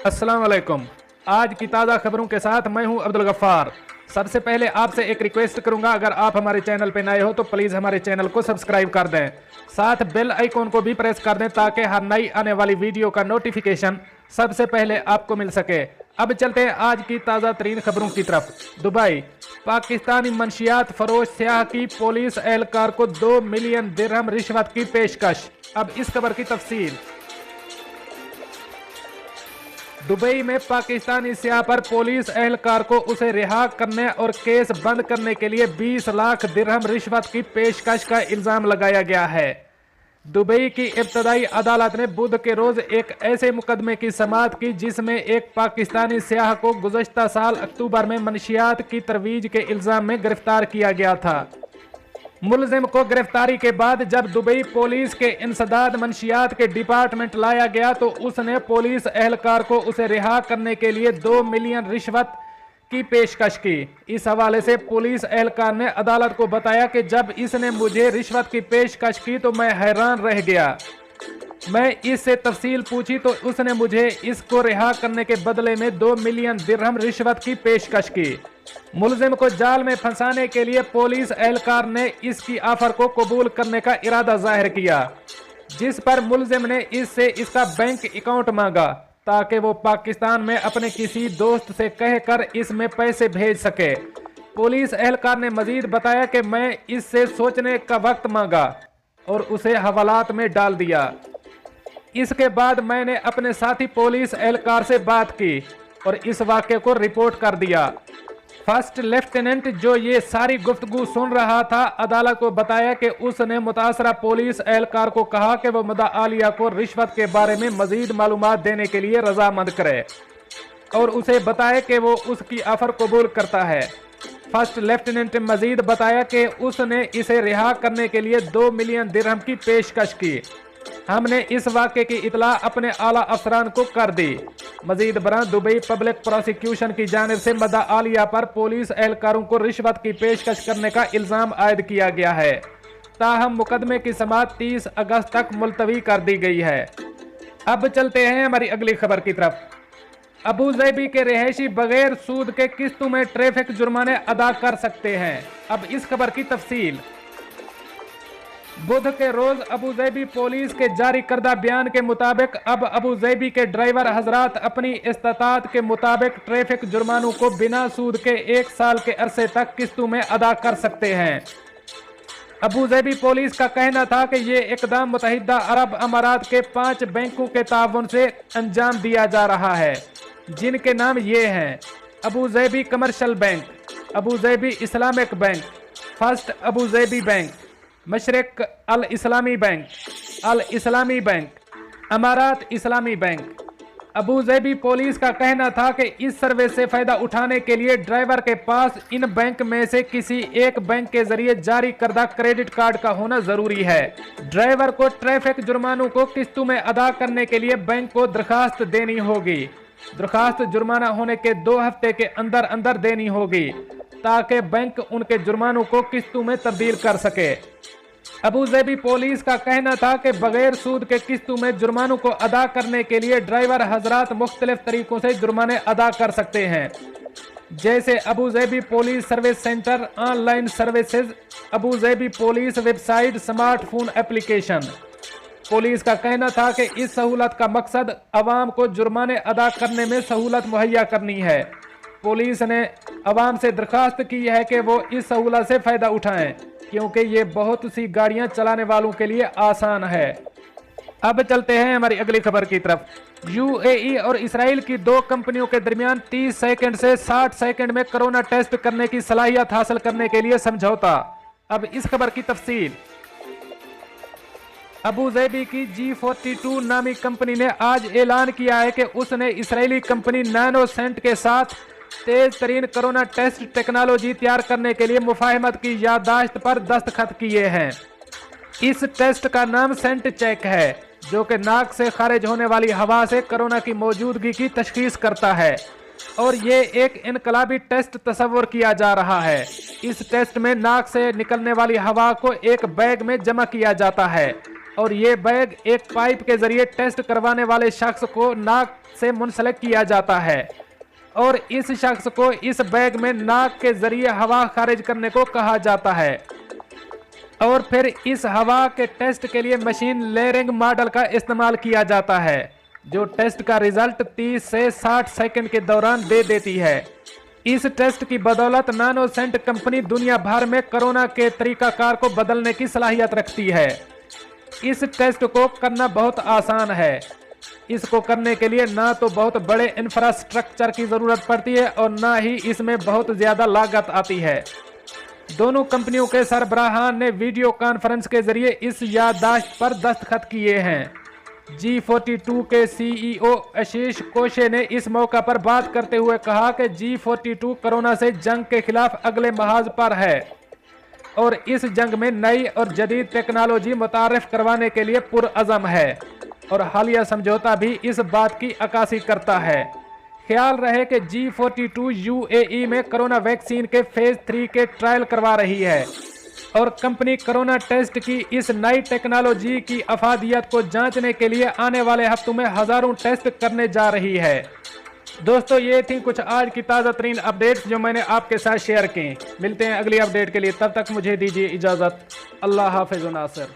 अस्सलाम वालेकुम। आज की ताज़ा खबरों के साथ मैं हूं अब्दुल गफ्फार। सबसे पहले आपसे एक रिक्वेस्ट करूंगा, अगर आप हमारे चैनल पे नए हो तो प्लीज़ हमारे चैनल को सब्सक्राइब कर दें, साथ बेल आइकॉन को भी प्रेस कर दें ताकि हर नई आने वाली वीडियो का नोटिफिकेशन सबसे पहले आपको मिल सके। अब चलते हैं आज की ताज़ा तरीन खबरों की तरफ। दुबई, पाकिस्तानी मंशियात फरोश सयाह की पुलिस एहलकार को 2 मिलियन दिरहम रिश्वत की पेशकश। अब इस खबर की तफसील। दुबई में पाकिस्तानी सयाह पर पुलिस एहलकार को उसे रिहा करने और केस बंद करने के लिए 20 लाख दिरहम रिश्वत की पेशकश का इल्जाम लगाया गया है। दुबई की इब्तदाई अदालत ने बुध के रोज एक ऐसे मुकदमे की समाअत की जिसमें एक पाकिस्तानी सयाह को गुज़श्ता साल अक्टूबर में मंशियात की तरवीज के इल्जाम में गिरफ्तार किया गया था। मुलजिम को गिरफ्तारी के बाद जब दुबई पुलिस के इंसदाद मंशियात के डिपार्टमेंट लाया गया तो उसने पुलिस एहलकार को उसे रिहा करने के लिए 2 मिलियन रिश्वत की पेशकश की। इस हवाले से पुलिस एहलकार ने अदालत को बताया कि जब इसने मुझे रिश्वत की पेशकश की तो मैं हैरान रह गया। मैं इससे तफसील पूछी तो उसने मुझे इसको रिहा करने के बदले में 2 मिलियन दिरहम रिश्वत की पेशकश की। मुलजिम को जाल में फंसाने के लिए पुलिस एहलकार ने इसकी ऑफर को कबूल करने का इरादा जाहिर किया, जिस पर मुलजिम ने इससे इसका बैंक अकाउंट मांगा ताकि वो पाकिस्तान में अपने किसी दोस्त से कहकर इसमें पैसे भेज सके। पुलिस एहलकार ने मजीद बताया कि मैं इससे सोचने का वक्त मांगा और उसे हवालात में डाल दिया। इसके बाद मैंने अपने साथी पुलिस एहलकार से बात की और इस वाक़े को रिपोर्ट कर दिया। फर्स्ट लेफ्टिनेंट जो ये सारी गुफ्तगू सुन रहा था, अदालत को बताया कि उसने मुतासरा पुलिस एहलकार को कहा कि वो मुद्दा आलिया को रिश्वत के बारे में मजीद मालूमात देने के लिए रजामंद करे और उसे बताए कि वो उसकी ऑफर कबूल करता है। फर्स्ट लेफ्टिनेंट ने मजीद बताया कि उसने इसे रिहा करने के लिए 2 मिलियन दिरहम की पेशकश की। हमने इस वाक़े की इतला अपने आला अफसरान को कर दी। मजीद बरां दुबई पब्लिक प्रोसिक्यूशन की जानिब से मदा आलिया पर पुलिस एहलकारों को रिश्वत की पेशकश करने का इल्ज़ाम आयद किया गया है। ताहम मुकदमे की समाअत 30 अगस्त तक मुलतवी कर दी गई है। अब चलते हैं हमारी अगली खबर की तरफ। अबू ज़ैबी के रिहायशी बगैर सूद के किस्तों में ट्रैफिक जुर्माने अदा कर सकते हैं। अब इस खबर की तफसील। बुध के रोज अबू ज़ैबी पुलिस के जारी करदा बयान के मुताबिक अब अबू ज़ैबी के ड्राइवर हजरात अपनी इस्तात के मुताबिक ट्रैफिक जुर्मानों को बिना सूद के 1 साल के अरसे तक किस्तों में अदा कर सकते हैं। अबू ज़ैबी पुलिस का कहना था कि ये इकदाम मुत्तहिदा अरब अमारात के 5 बैंकों के ताउन से अंजाम दिया जा रहा है, जिनके नाम ये हैं: Abu Dhabi commercial bank, Abu Dhabi Islamic bank, first Abu Dhabi bank, Mashreq Al Islami bank, Al Islami bank, अमारात इस्लामी बैंक। अबू ज़ैबी पुलिस का कहना था कि इस सर्विस से फ़ायदा उठाने के लिए ड्राइवर के पास इन बैंक में से किसी एक बैंक के जरिए जारी करदा क्रेडिट कार्ड का होना ज़रूरी है। ड्राइवर को ट्रैफिक जुर्मानों को किस्तों में अदा करने के लिए बैंक को दरखास्त देनी होगी। दरखास्त जुर्माना होने के 2 हफ्ते के अंदर अंदर देनी होगी ताकि बैंक उनके जुर्मानों को किस्तों में तब्दील कर सके। अबू ज़ैबी पुलिस का कहना था कि बगैर सूद के किस्तों में जुर्मानों को अदा करने के लिए ड्राइवर हजरात मुख्तलिफ तरीकों से जुर्माने अदा कर सकते हैं, जैसे Abu ज़ैबी police service centre, online services, Abu ज़ैबी police website, smartphone application. Police का कहना था कि इस सहूलत का मकसद अवाम को जुर्माने अदा करने में सहूलत मुहैया करनी है। पुलिस ने अवाम से दरख्वास्त की है कि वो इस सहूलत से फ़ायदा उठाएं क्योंकि ये बहुत सी गाड़ियां चलाने वालों के लिए आसान है। अब चलते हैं हमारी अगली खबर की तरफ। यूएई और इसराइल की 2 कंपनियों के दरमियान 30 सेकंड से 60 सेकंड में कोरोना टेस्ट करने की सलाहियत हासिल करने के लिए समझौता। अब इस खबर की तफसील। अबू ज़ैबी की G42 नामी कंपनी ने आज ऐलान किया है कि उसने इसराइली कंपनी नैनोसेंट के साथ तेज तरीन कोरोना टेस्ट टेक्नोलॉजी तैयार करने के लिए मुफाहमत की याददाश्त पर दस्तखत किए हैं। इस टेस्ट का नाम सेंट चेक है, जो कि नाक से खारिज होने वाली हवा से कोरोना की मौजूदगी की तशखीस करता है और ये एक इनकलाबी टेस्ट तस्वर किया जा रहा है। इस टेस्ट में नाक से निकलने वाली हवा को एक बैग में जमा किया जाता है और ये बैग एक पाइप के जरिए टेस्ट करवाने वाले शख्स को नाक से मुंसलिक किया जाता है और इस शख्स को इस बैग में नाक के जरिए हवा खारिज करने को कहा जाता है और फिर इस हवा के टेस्ट के लिए मशीन लर्निंग मॉडल का इस्तेमाल किया जाता है जो टेस्ट का रिजल्ट 30 से 60 सेकंड के दौरान दे देती है। इस टेस्ट की बदौलत नानोसेंट कंपनी दुनिया भर में कोरोना के तरीकाकार को बदलने की सलाहियत रखती है। इस टेस्ट को करना बहुत आसान है। इसको करने के लिए ना तो बहुत बड़े इंफ्रास्ट्रक्चर की ज़रूरत पड़ती है और ना ही इसमें बहुत ज़्यादा लागत आती है। दोनों कंपनियों के सरबराहान ने वीडियो कॉन्फ्रेंस के जरिए इस याददाश्त पर दस्तखत किए हैं। G42 के CEO आशीष कोशे ने इस मौका पर बात करते हुए कहा कि G42 कोरोना से जंग के खिलाफ अगले महाज पर है और इस जंग में नई और जदीद टेक्नोलॉजी मुतारिफ करवाने के लिए पुरअज़म है और हालिया समझौता भी इस बात की अक्कासी करता है। ख्याल रहे कि G42 UAE में कोरोना वैक्सीन के फेज 3 के ट्रायल करवा रही है और कंपनी कोरोना टेस्ट की इस नई टेक्नोलॉजी की अफादियत को जांचने के लिए आने वाले हफ्तों में हज़ारों टेस्ट करने जा रही है। दोस्तों, ये थी कुछ आज की ताज़ा तरीन अपडेट्स जो मैंने आपके साथ शेयर की। मिलते हैं अगली अपडेट के लिए, तब तक मुझे दीजिए इजाज़त। अल्लाह हाफ़िज़ नासिर।